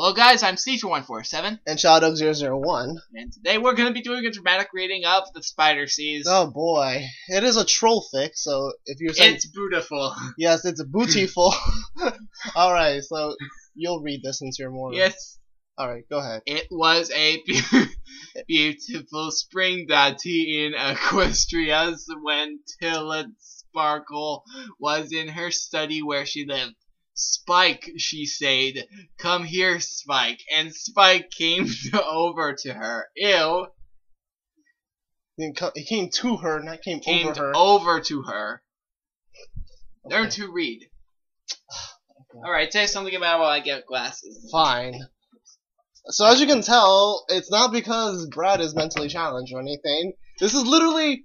Hello guys, I'm Seacher147. And Shadowdog001. And today we're going to be doing a dramatic reading of The Spider Seas. Oh boy. It is a troll fic, so if you're saying... It's beautiful. Yes, it's beautiful. Alright, so you'll read this since you're more... Yes. Alright, go ahead. It was a beautiful spring day in Equestria's when Tilla Sparkle was in her study where she lived. Spike, she said, come here, Spike. And Spike came over to her. Ew. He came to her, not came over her. Over to her. Okay. Learn to read. Okay. Alright, say something about while I get glasses. Fine. So as you can tell, it's not because Brad is mentally challenged or anything. This is literally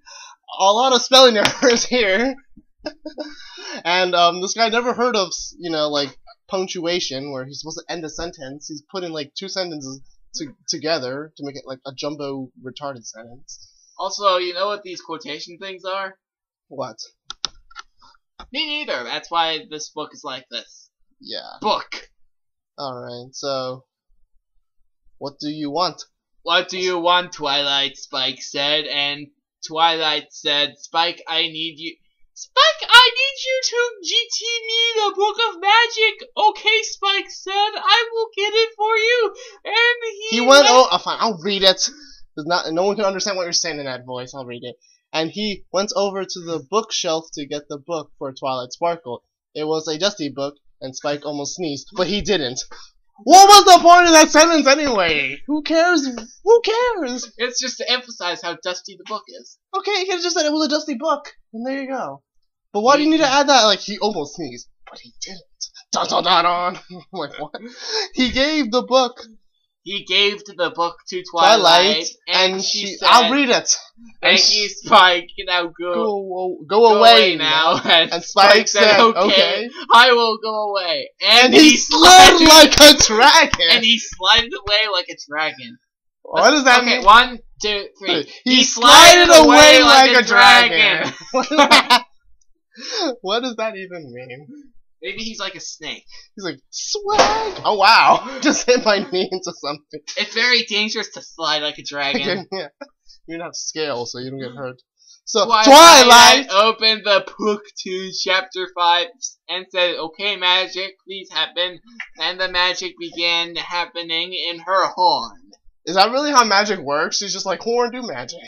a lot of spelling errors here. And this guy never heard of, like punctuation, where he's supposed to end a sentence. He's putting like two sentences together to make it like a jumbo retarded sentence. Also, you know what these quotation things are? What? Me neither. That's why this book is like this. Yeah. Book. Alright, so what do you want? What do you want, Twilight? Spike said, and Twilight said, Spike, I need you. Spike, I need you to GT me the Book of Magic. Okay, Spike said, I will get it for you. And he went, oh, fine, I'll read it. No one can understand what you're saying in that voice. I'll read it. And he went over to the bookshelf to get the book for Twilight Sparkle. It was a dusty book, and Spike almost sneezed, but he didn't. What was the point of that sentence anyway? Who cares? Who cares? It's just to emphasize how dusty the book is. Okay, you could have just said it was a dusty book, and there you go. But why do you need to add that? Like, he almost sneezed, but he didn't. Dun dun dun dun. Like, what? He gave the book. He gave the book to Twilight, and she said, I'll read it. Thank you, Spike. Now go away now. And Spike said, okay. I will go away. And he slid like a dragon. And he slided away like a dragon. What does that mean? Okay, 1, 2, 3. He slided away like a dragon. What does that even mean? Maybe he's like a snake. He's like, swag! Oh wow! Just hit my knee into something. It's very dangerous to slide like a dragon. Yeah. You don't have scales, so you don't get hurt. So, Twilight opened the book to chapter 5 and said, okay, magic, please happen. And the magic began happening in her horn. Is that really how magic works? She's just like, horn, do magic.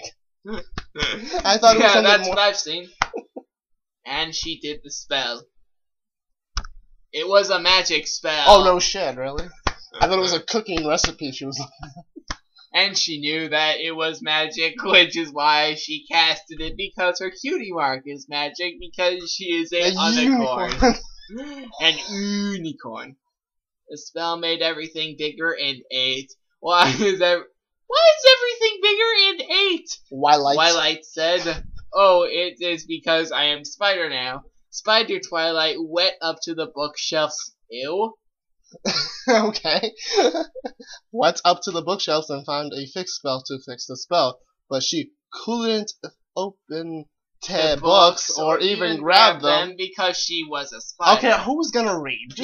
I thought it was something that's more... what I've seen. And she did the spell. It was a magic spell. Oh, no shit, really? I thought it was a cooking recipe she was looking at. And she knew that it was magic, which is why she casted it, because her cutie mark is magic, because she is a unicorn. An unicorn. The spell made everything bigger and ate. Why is everything bigger and ate? Twilight said, oh, it is because I am Spider now. Spider Twilight went up to the bookshelves. Ew. Okay. Went up to the bookshelves and found a fix spell to fix the spell, but she couldn't open the books or even grab them because she was a spider. Okay, who's gonna read?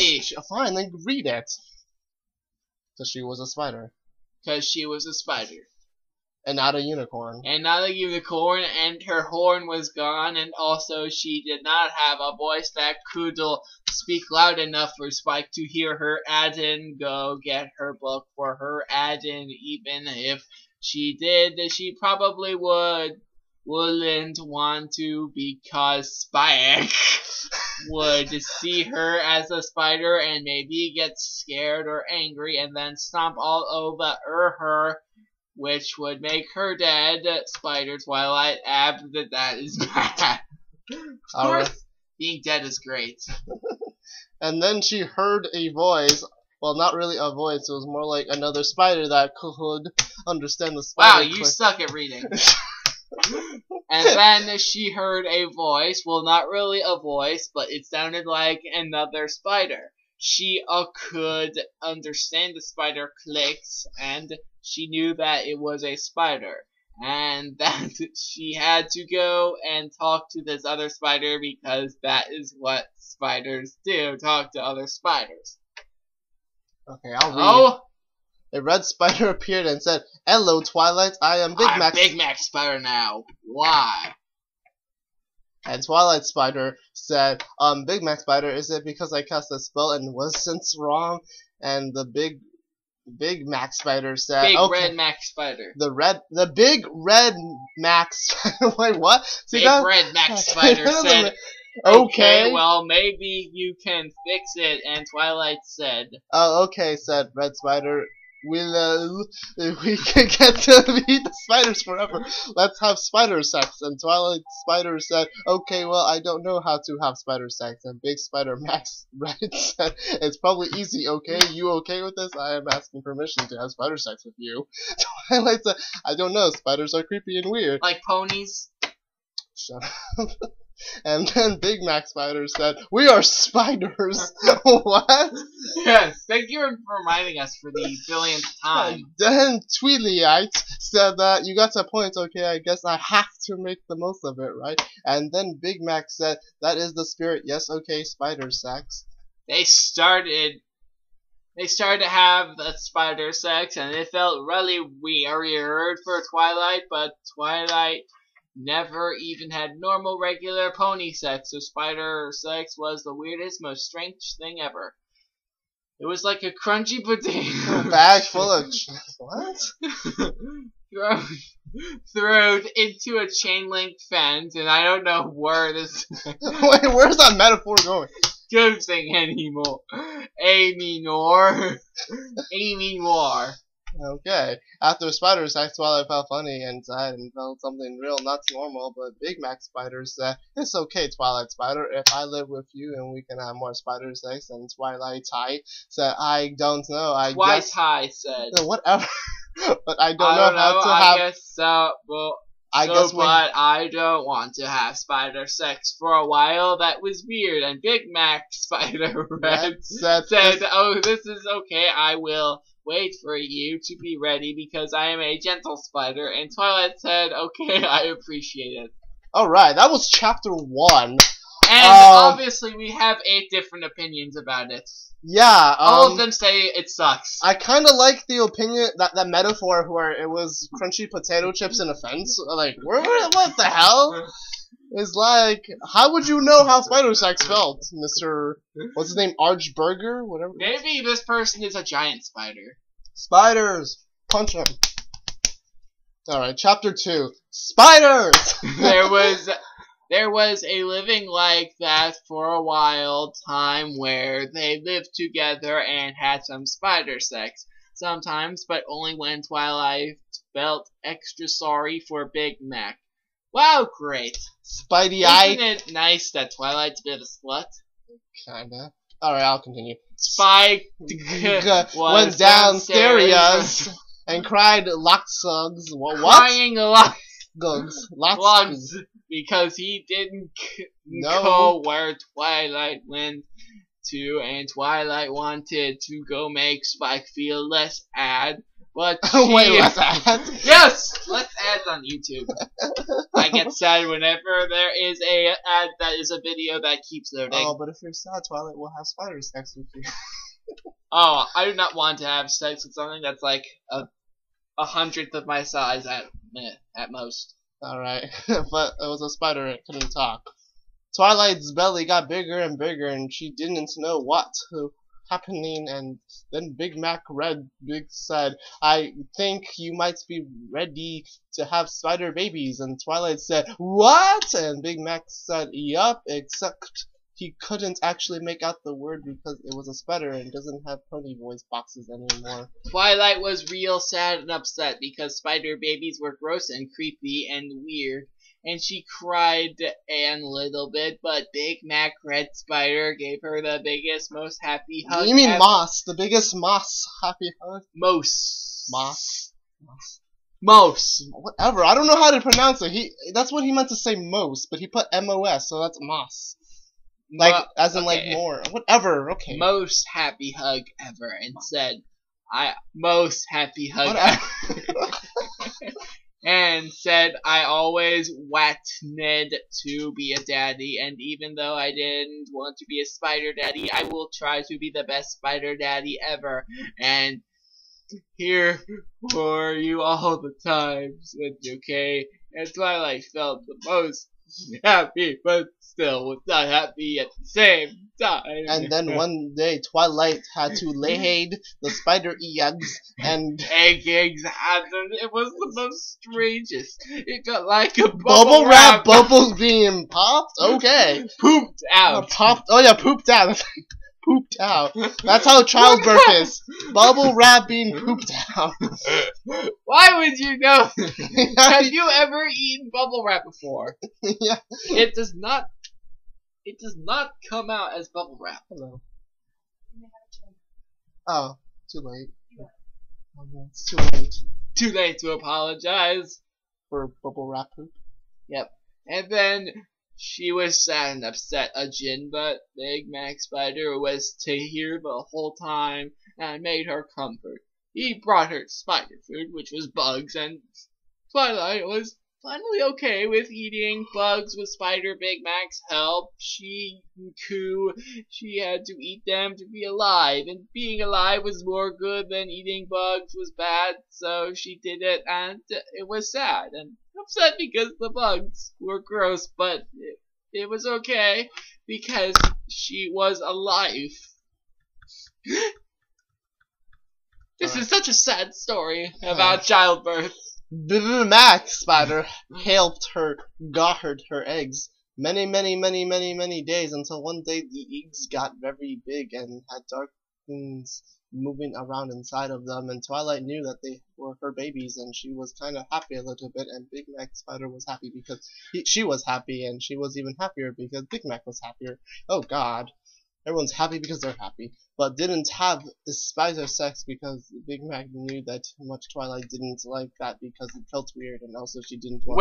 Fine, then read it. Because she was a spider. Because she was a spider. And not a unicorn. And not a unicorn, and her horn was gone, and also she did not have a voice that could speak loud enough for Spike to hear her. Aden go get her book for her. Aden, even if she did, she probably wouldn't want to, because Spike would see her as a spider and maybe get scared or angry and then stomp all over her, which would make her dead. Spider Twilight that is bad. Of course, being dead is great. And then she heard a voice. Well, not really a voice. It was more like another spider that could understand the spider. Wow, you suck at reading. And then she heard a voice. Well, not really a voice, but it sounded like another spider. She could understand the spider clicks, and she knew that it was a spider, and that she had to go and talk to this other spider, because that is what spiders do, talk to other spiders. Okay, I'll read. Oh, A red spider appeared and said, "Hello, Twilight. I am Big I'm Mac." Big Mac Spider now. Why? And Twilight Spider said, Big Mac Spider, is it because I cast a spell and wasn't wrong? And the Big Mac Spider said, Big okay. Red Mac Spider. The Big Red Max. Wait, what? See Big that? Red Mac Spider said, Okay. well, maybe you can fix it. And Twilight said, Oh, okay, said Red Spider. We can get to beat the spiders forever. Let's have spider sex. And Twilight Spider said, okay, well, I don't know how to have spider sex. And Big Spider Max Red said, it's probably easy, okay? You okay with this? I am asking permission to have spider sex with you. Twilight said, I don't know, spiders are creepy and weird. like ponies. Shut up. And then Big Mac Spider said, we are spiders. What? Yes, thank you for reminding us for the billionth time. Then Tweedleight said that you got to a point, okay, I guess I have to make the most of it, right? And then Big Mac said, that is the spirit, yes, okay, spider sex. They started to have the spider sex, and it felt really weird for Twilight, but Twilight never even had normal, regular pony sex, so spider sex was the weirdest, most strange thing ever. It was like a crunchy potato Bag full of... What? thrown into a chain link fence, and I don't know where this Wait, where's that metaphor going? goes anymore. Anymore. Okay. After spider sex, Twilight felt funny inside and felt something real, not normal, but Big Mac Spider said, it's okay, Twilight Spider, if I live with you and we can have more spider sex. And Twilight Tie said, I don't know, I guess... Tie said. Whatever. But I don't know how to have... I guess so, well... But I don't want to have spider sex for a while. That was weird. And Big Mac Spider Red said, oh, this is okay. I will wait for you to be ready because I am a gentle spider. And Twilight said, okay, I appreciate it. Alright, that was chapter 1. And obviously we have 8 different opinions about it. Yeah, all of them say it sucks. I kind of like the opinion, that metaphor where it was crunchy potato chips in a fence. Like, what the hell? It's like, how would you know how spider sex felt, Mr. What's his name? Archburger? Whatever. Maybe this person is a giant spider. Spiders! Punch them. Alright, chapter 2. Spiders! There was a living like that for a while time where they lived together and had some spider sex sometimes, but only when Twilight felt extra sorry for Big Mac. Wow, great. Spidey-eye. Isn't it nice that Twilight's a bit of a slut? Kinda. Alright, I'll continue. Spike went downstairs and cried Loxugs. What? Crying a lot. Loxugs. Because he didn't know go where Twilight went to, and Twilight wanted to go make Spike feel less ad, but wait, less ads? Yes! Less ads on YouTube. I get sad whenever there is a ad that is a video that keeps loading. Oh, but if you're sad, Twilight will have spider sex with you. Oh, I do not want to have sex with something that's like a 100th of my size at most. Alright, but it was a spider, it couldn't talk. Twilight's belly got bigger and bigger, and she didn't know what was happening, and then Big Mac Red said, I think you might be ready to have spider babies, and Twilight said, what? And Big Mac said, yup, except he couldn't actually make out the word because it was a spider and doesn't have pony voice boxes anymore. Twilight was real sad and upset because spider babies were gross and creepy and weird, and she cried a little bit, but Big Mac Red Spider gave her the biggest, most happy hug. You mean Moss, the biggest Moss happy hug? Moss. Whatever, I don't know how to pronounce it. That's what he meant to say most, but he put M-O-S, so that's Moss. Like, as in, like, more. Whatever, okay. Most happy hug ever, and said, most happy hug ever. and said I always wanted to be a daddy, and even though I didn't want to be a spider daddy, I will try to be the best spider daddy ever. And here for you all the times, okay? And Twilight felt the most happy, but still was not happy at the same time. And then one day, Twilight had to lay the spider eggs, and eggs happened. It was the most strangest. It got like a bubble wrap bubbles being popped. Okay, pooped out. Popped. Oh yeah, pooped out. Pooped out. That's how childbirth is. Bubble wrap being pooped out. Why would you know? Have you ever eaten bubble wrap before? Yeah. It does not. It does not come out as bubble wrap. Hello. Oh, too late. Oh, no, it's too late. Too late to apologize. For bubble wrap poop. Yep. And then she was sad and upset again, but Big Mac Spider was to hear the whole time and made her comfort. He brought her spider food, which was bugs, and Twilight was finally okay with eating bugs with Spider Big Mac's help. She had to eat them to be alive, and being alive was more good than eating bugs was bad, so she did it, and it was sad and upset because the bugs were gross, but it was okay because she was alive. This is such a sad story about childbirth. Big Mac Spider helped her guard her eggs many days until one day the eggs got very big and had dark things moving around inside of them, and Twilight knew that they were her babies, and she was kind of happy a little bit, and Big Mac Spider was happy because she was happy, and she was even happier because Big Mac was happier. Oh god. Everyone's happy because they're happy, but didn't have spider sex because Big Mac knew that much Twilight didn't like that because it felt weird, and also she didn't want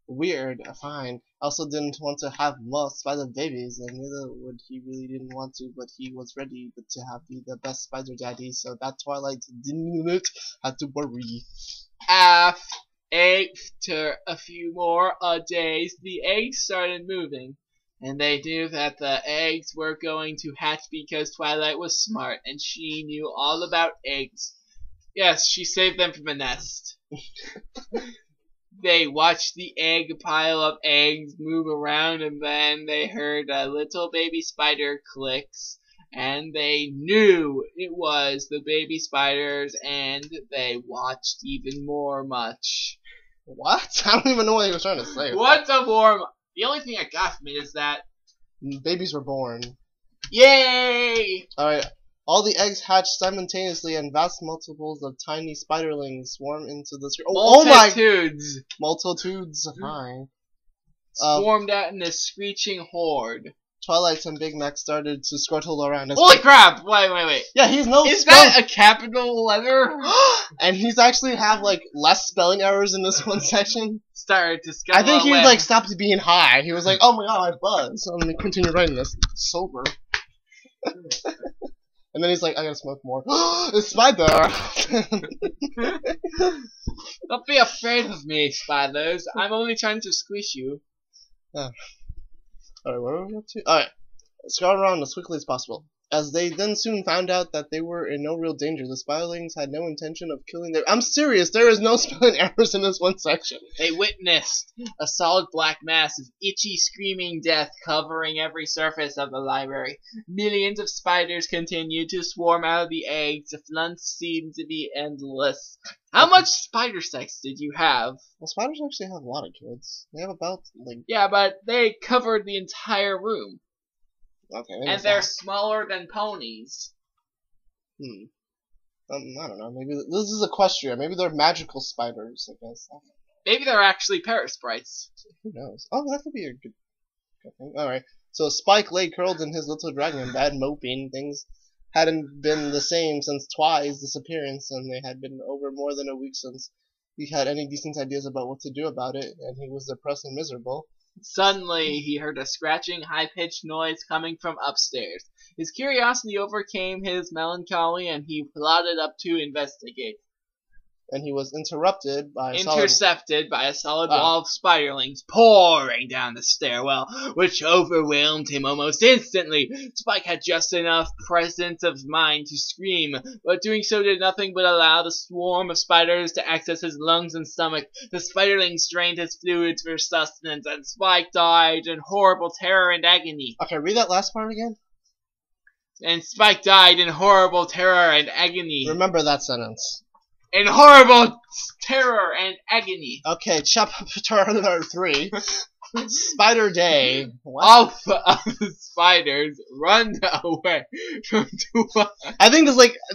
weird, fine. Also didn't want to have more spider babies, and neither would he really didn't want to, but he was ready to have be the best spider daddy, so that Twilight didn't have to worry. After a few more days, the eggs started moving. And they knew that the eggs were going to hatch because Twilight was smart and she knew all about eggs. Yes, she saved them from a nest. They watched the pile of eggs move around, and then they heard a little baby spider clicks, and they knew it was the baby spiders, and they watched even more much. What? I don't even know what he was trying to say. What's a warm? The only thing I got from it is that babies were born. Yay! Alright, all the eggs hatched simultaneously and vast multiples of tiny spiderlings swarmed into the screen. Oh my! Multitudes. Hi. Swarmed out in a screeching horde. Twilight and Big Mac started to scuttle around. Holy crap! Wait. Yeah, he's no Is that a capital letter? And he's actually have, like, less spelling errors in this one section. Started to scuttle I think he, like, stopped being high. He was like, oh my god, I buzzed. So I'm gonna continue writing this. Sober. And then he's like, I gotta smoke more. It's spider! Don't be afraid of me, spiders. I'm only trying to squish you. Alright, what are we up to? Alright, scroll around as quickly as possible. As they then soon found out that they were in no real danger, the spiderlings had no intention of killing their— I'm serious, there is no spelling errors in this one section. They witnessed a solid black mass of itchy, screaming death covering every surface of the library. Millions of spiders continued to swarm out of the eggs. The fun seemed to be endless. How much spider sex did you have? Well, spiders actually have a lot of kids. They have about, like— Yeah, but they covered the entire room. Okay, and they're smaller than ponies. I don't know. Maybe this is Equestria. Maybe they're magical spiders, I guess. Maybe they're actually parasprites. Who knows? Oh, that could be a good thing. Alright. So Spike lay curled in his little dragon bed, moping. Things hadn't been the same since Twi's disappearance, and they had been over more than a week since he had any decent ideas about what to do about it, and he was depressed and miserable. Suddenly, he heard a scratching, high-pitched noise coming from upstairs. His curiosity overcame his melancholy, and he plodded up to investigate. and he was interrupted by a solid... Intercepted by a solid wall of spiderlings pouring down the stairwell, which overwhelmed him almost instantly. Spike had just enough presence of mind to scream, but doing so did nothing but allow the swarm of spiders to access his lungs and stomach. The spiderlings drained his fluids for sustenance, and Spike died in horrible terror and agony. Okay, read that last part again. And Spike died in horrible terror and agony. Remember that sentence. In horrible terror and agony. Okay, chapter 3. Spider Day. What? All of the spiders run away from Twilight. I think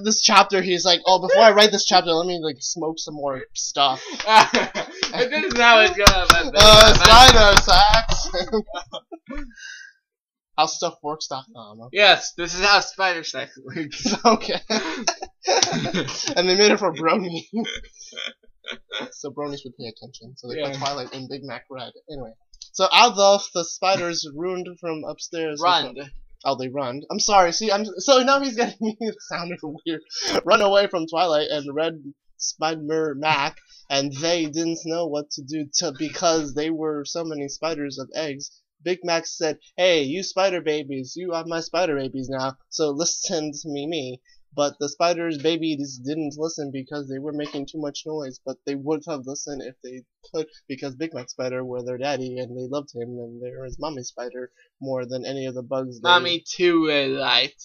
this chapter, he's like, oh, before I write this chapter, let me smoke some more stuff. And this is how it's going. Spider sacks. HowStuffWorks.com. Okay. Yes, this is how spider sex works. Okay. And they made it for Brony. So Bronies would pay attention. So they put Twilight in Big Mac Red. Anyway. So Adolf, the spiders ruined from upstairs. They run. I'm sorry. See, so now he's getting me. It sounded weird. Run away from Twilight and Red Spider Mac, and they didn't know what to do because they were so many spiders of eggs. Big Mac said, "Hey, you spider babies, you are my spider babies now, so listen to me." But the spiders' babies didn't listen because they were making too much noise, but they would have listened if they could, because Big Mac Spider were their daddy, and they loved him, and they were his mommy spider more than any of the bugs. Mommy Twilight.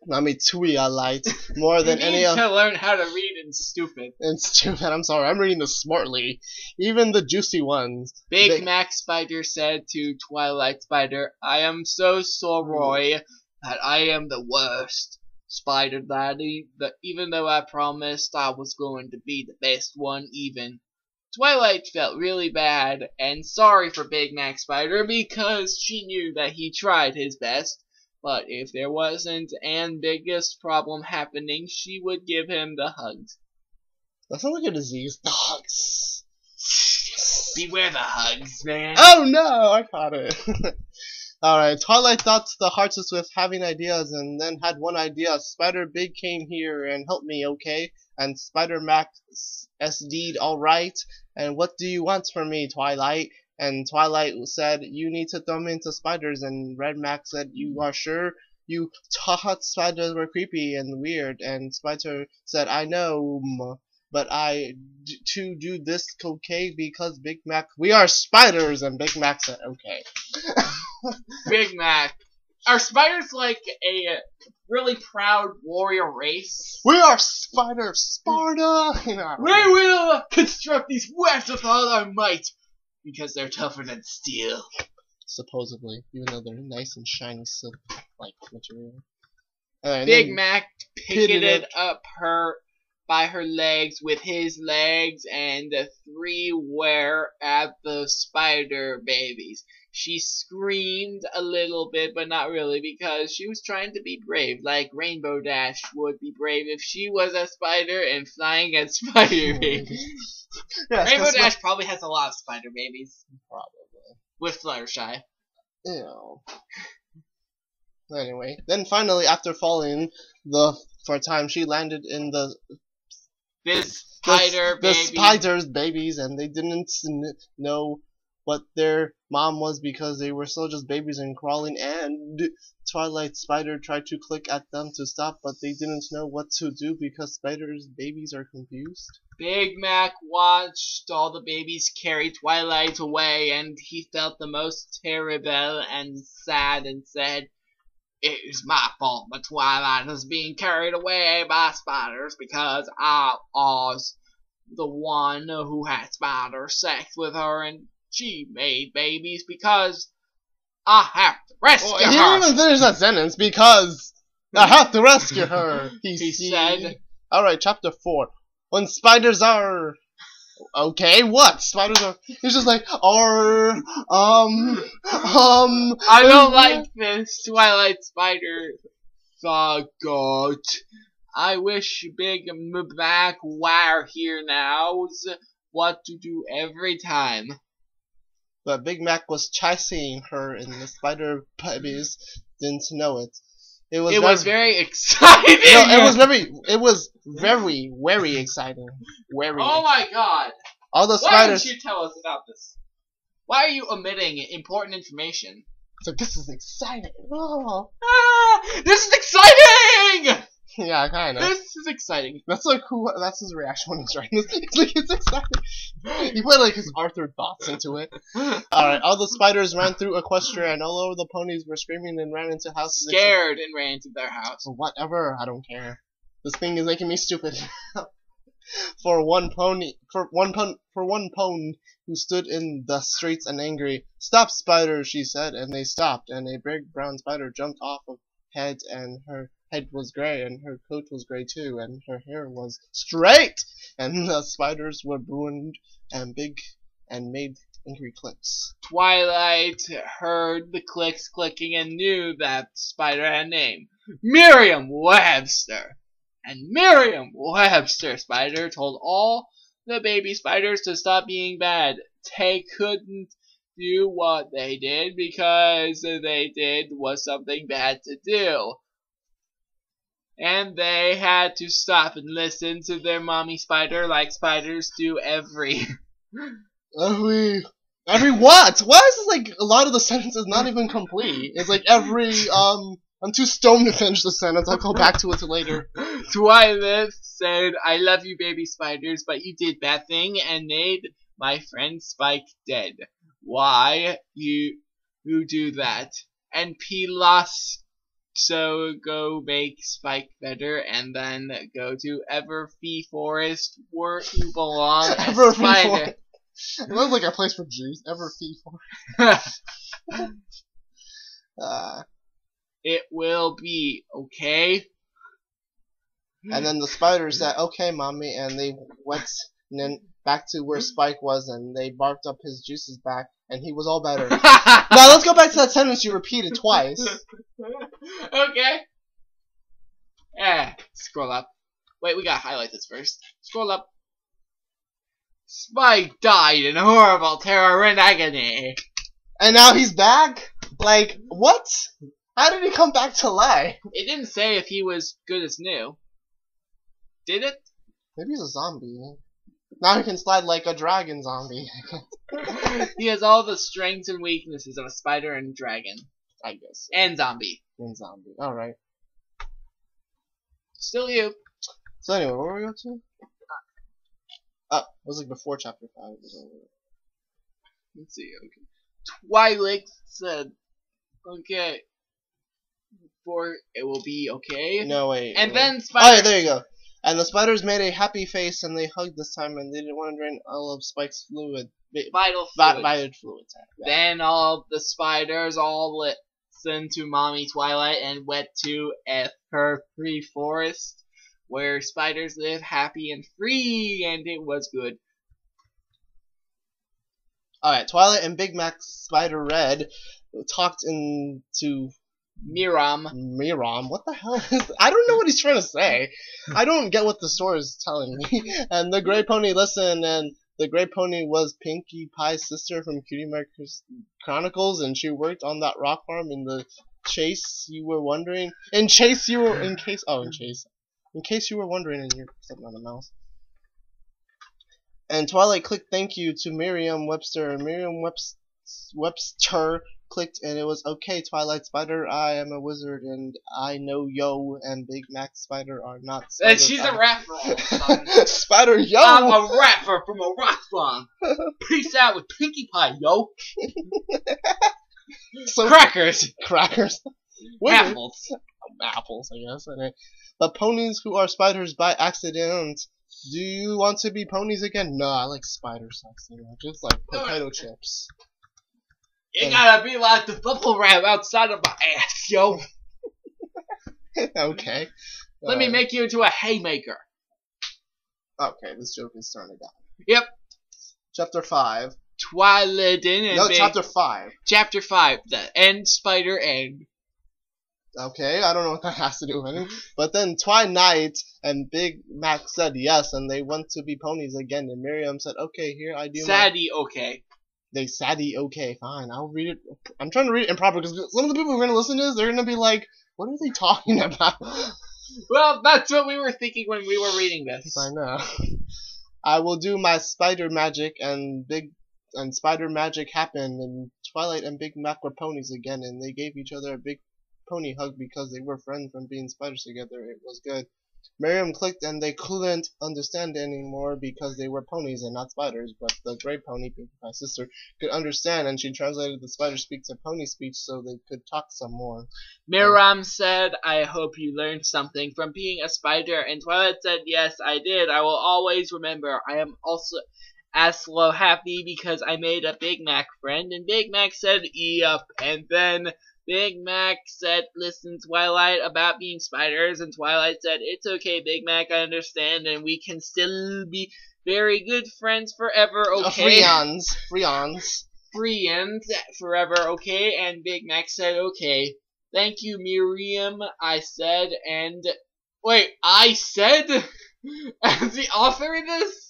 Mommy Twilight more than any of... You need to learn how to read and stupid. And stupid, I'm sorry, I'm reading this smartly. Even the juicy ones. Big Mac Spider said to Twilight Spider, "I am so sorry that I am the worst Spider Daddy, even though I promised I was going to be the best one even." Twilight felt really bad and sorry for Big Mac Spider because she knew that he tried his best. But if there wasn't an biggest problem happening, she would give him the hugs. That sounds like a disease. The hugs. Beware the hugs, man. Oh no, I caught it. Alright, Twilight thought the Heartless with having ideas and then had one idea. Spider Big came here and helped me, okay? And Spider Mac SD'd alright. And what do you want from me, Twilight? And Twilight said, "You need to throw me into spiders." And Red Mac said, "You are sure? You thought spiders were creepy and weird." And Spider said, "I know, but I to do this okay because Big Mac, we are spiders." And Big Mac said, "Okay." Big Mac. Are spiders like a really proud warrior race? We are Spider Sparta! We will construct these webs with all our might, because they're tougher than steel. Supposedly, even though they're nice and shiny silk-like material. Big Mac picketed up by her legs with his legs, and the three were at the spider babies. She screamed a little bit, but not really, because she was trying to be brave, like Rainbow Dash would be brave if she was a spider and flying at spider babies. Yes, Rainbow Dash probably has a lot of spider babies. Probably. With Fluttershy. Ew. Anyway, then finally, after falling for a time, she landed in the spider's babies, and they didn't know what their mom was because they were still just babies and crawling, and Twilight Spider tried to click at them to stop, but they didn't know what to do because spiders' babies are confused. Big Mac watched all the babies carry Twilight away, and he felt the most terrible and sad and said, "It is my fault, but Twilight is being carried away by spiders because I was the one who had spider sex with her, and she made babies because I have to rescue her." He didn't even finish that sentence, because I have to rescue her, he said. Alright, chapter 4. When spiders are... Okay, what? Spiders are... He's just like, I don't like this, Twilight Spider forgot. I wish Big Mac were here now. What to do every time. But Big Mac was chasing her, and the spider babies didn't know it. It was. It was very exciting. No, it was very exciting. Very. Oh my god! All the Why spiders. didn't you tell us about this? Why are you omitting important information? So this is exciting. Oh. Ah, this is exciting! Yeah, kind of. This is exciting. That's like who. That's his reaction when he's writing this. It's like it's exciting. He put like his Arthur thoughts into it. All right, all the spiders ran through Equestria, and all over the ponies were screaming and ran into houses. Scared and ran into their house. Whatever, I don't care. This thing is making me stupid. For one pony who stood in the streets and angry. Stop, spider, she said, and they stopped. And a big brown spider jumped off of head, and her head was gray, and her coat was gray too, and her hair was straight. And the spiders were ruined and big and made angry clicks. Twilight heard the clicks clicking and knew that spider had a name. Merriam-Webster. And Merriam-Webster spider told all the baby spiders to stop being bad. They couldn't do what they did because they did was something bad to do. And they had to stop and listen to their mommy spider like spiders do every what? Why is this like a lot of the sentences not even complete? It's like I'm too stoned to finish the sentence. I'll go back to it later. Twilight said, I love you baby spiders, but you did bad thing and made my friend Spike dead. Why you do that? And Pilas so go make Spike better and then go to Everfree Forest where you belong as spider. It looks like a place for Jews. Everfree Forest. It will be okay. And then the spiders said, okay, mommy, and they went back to where Spike was, and they barked up his juices back, and he was all better. Now let's go back to that sentence you repeated twice. Okay. Scroll up. Wait, we gotta highlight this first. Scroll up. Spike died in horrible terror and agony. And now he's back? Like, what? How did he come back to life? It didn't say if he was good as new. Did it? Maybe he's a zombie. Now he can slide like a dragon zombie. He has all the strengths and weaknesses of a spider and dragon. I guess. And zombie. And zombie. Alright. Still you. So anyway, where were we up to? It was like before chapter 5 was over. Let's see, okay. Twilight said, okay. For it will be okay. No, wait. And then Spider. Oh, yeah, there you go. And the spiders made a happy face and they hugged this time and they didn't want to drain all of Spike's fluid. Vital fluid. Vital fluid. Yeah. Then all the spiders all listened to Mommy Twilight and went to Everfree Forest, where spiders live happy and free, and it was good. Alright, Twilight and Big Mac Spider Red talked into Miram. What the hell is I don't know what he's trying to say. I don't get what the story is telling me. And the Gray Pony listened, and the Gray Pony was Pinkie Pie's sister from Cutie Mark Chronicles, and she worked on that rock farm in the Chase you were wondering. In case you were wondering, and you're stepping on a mouse. And Twilight clicked thank you to Merriam-Webster, and Merriam-Webster clicked, and it was okay, Twilight Spider, I am a wizard, and I know Yo and Big Mac Spider are not Spider. And she's a rapper. Spider Yo! I'm a rapper from a rock farm. Peace out with Pinkie Pie, yo. So, Crackers. Apples. Apples, I guess. And the ponies who are spiders by accident. Do you want to be ponies again? No, I like spider sex, just like potato chips. You gotta be like the bubble wrap outside of my ass, yo. Okay. Let me make you into a haymaker. Okay, this joke is starting to die. Yep. Chapter 5. Twilight and No, Chapter 5. Chapter 5. The End Spider End. Okay, I don't know what that has to do with it. But then Twilight and Big Mac said yes, and they went to be ponies again. And Miriam said, okay, here I do Sadie, okay. They saddy. Okay, fine. I'll read it. I'm trying to read it improper because some of the people who are going to listen to this, they're going to be like, what are they talking about? Well, that's what we were thinking when we were reading this. I know. I will do my spider magic, and spider magic happened, and Twilight and Big Mac were ponies again, and they gave each other a big pony hug because they were friends from being spiders together. It was good. Miriam clicked, and they couldn't understand anymore because they were ponies and not spiders, but the gray pony, Pinkie Pie's sister, could understand, and she translated the spider speak to pony speech so they could talk some more. Miriam said, I hope you learned something from being a spider, and Twilight said, yes, I did. I will always remember. I am also so happy because I made a Big Mac friend, and Big Mac said, yep, and then Big Mac said, listen, Twilight, about being spiders, and Twilight said, it's okay, Big Mac, I understand, and we can still be very good friends forever, okay? Friends Forever, okay? And Big Mac said, okay. Thank you, Miriam, I said, and... Wait, I said? As the author of this?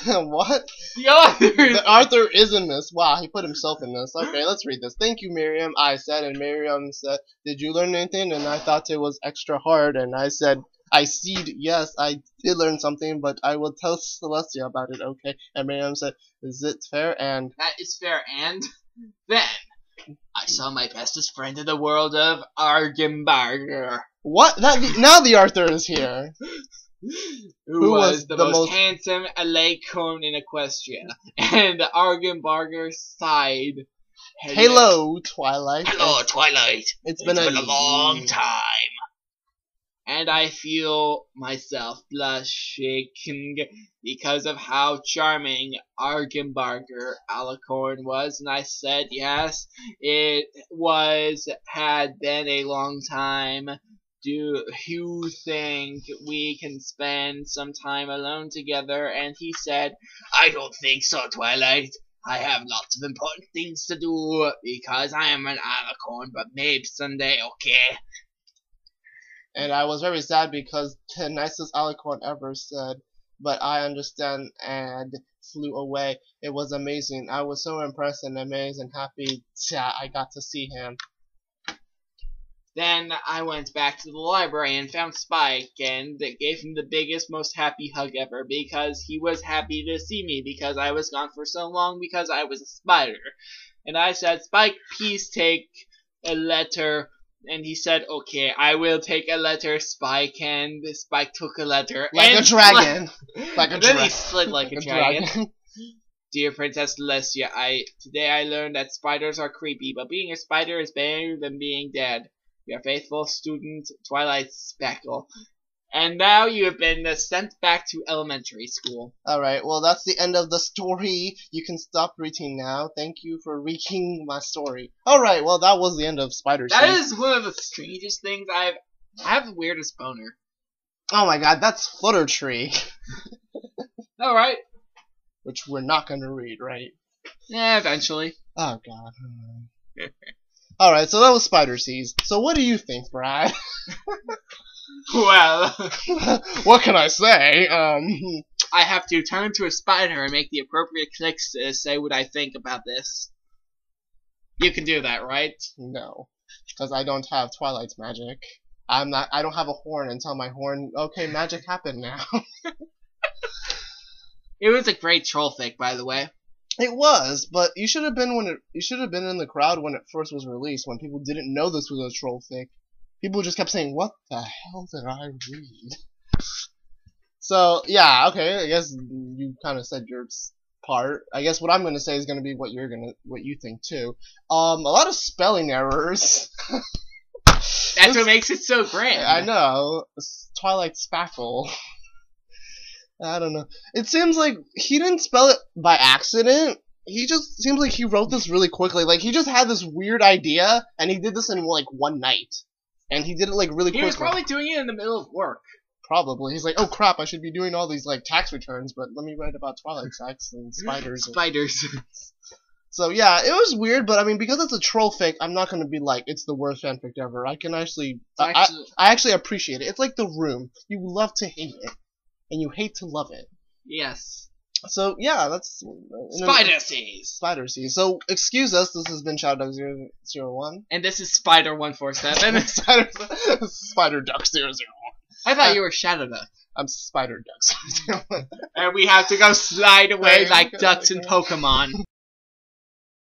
What? The author! The author is in this. Wow, he put himself in this. Okay, let's read this. Thank you, Miriam, I said, and Miriam said, did you learn anything? And I thought it was extra hard, and I said, I seed, yes, I did learn something, but I will tell Celestia about it, okay? And Miriam said, is it fair? And that is fair, and then I saw my bestest friend in the world of Argenbarger. What? Now the Arthur is here. Who was the most handsome Alicon in Equestria. And Argenbarger sighed. Hello, Twilight. Hello, Twilight. It's been a long time. And I feel myself blushing because of how charming Argenbarger Alicon was. And I said, yes, it had been a long time. Do you think we can spend some time alone together? And he said, I don't think so, Twilight. I have lots of important things to do because I am an Alicon, but maybe someday, okay? And I was very sad because the nicest Alicon ever said, but I understand, and flew away. It was amazing. I was so impressed and amazed and happy that I got to see him. Then I went back to the library and found Spike and gave him the biggest, most happy hug ever because he was happy to see me because I was gone for so long because I was a spider. And I said, Spike, please take a letter. And he said, okay, I will take a letter, Spike. And Spike took a letter. Like a dragon. And then he slid like a dragon. Dear Princess Celestia, today I learned that spiders are creepy, but being a spider is better than being dead. Your faithful student, Twilight Speckle. And now you have been sent back to elementary school. Alright, well that's the end of the story. You can stop reading now. Thank you for reading my story. Alright, well that was the end of Spider That is one of the strangest things I have the weirdest boner. Oh my god, that's Flutter Tree. Alright. Which we're not gonna read, right? Yeah, eventually. Oh god. Alright, so that was Spider Seas. So what do you think, Brad? Well, what can I say? I have to turn to a spider and make the appropriate clicks to say what I think about this. You can do that, right? No, because I don't have Twilight's magic. I don't have a horn and tell my horn, okay, magic happened now. It was a great troll fic, by the way. It was, but you should have been in the crowd when it first was released, when people didn't know this was a troll fic. People just kept saying, what the hell did I read? So, yeah, okay, I guess you kind of said your part. I guess what I'm going to say is going to be what you think, too. A lot of spelling errors. That's what makes it so grand. I know. Twilight Spackle. I don't know. It seems like he didn't spell it by accident. He just seems like he wrote this really quickly. Like, he just had this weird idea, and he did this in, like, one night. And he did it, like, really quickly. He was probably doing it in the middle of work. Probably. He's like, oh crap, I should be doing all these, like, tax returns, but let me write about Twilight sex and spiders. Spiders. So, yeah, it was weird, but, I mean, because it's a troll fic, I'm not gonna be like, it's the worst fanfic ever. I can actually... I actually appreciate it. It's like The Room. You love to hate it, and you hate to love it. Yes. So yeah, that's Spider Seas. Spider Sea. So excuse us. This has been Shadow Duck 001. And this is Spider 147. Spider Duck 001. I thought you were Shadow Duck. I'm Spider Duck 001. And we have to go slide away like ducks in Pokemon.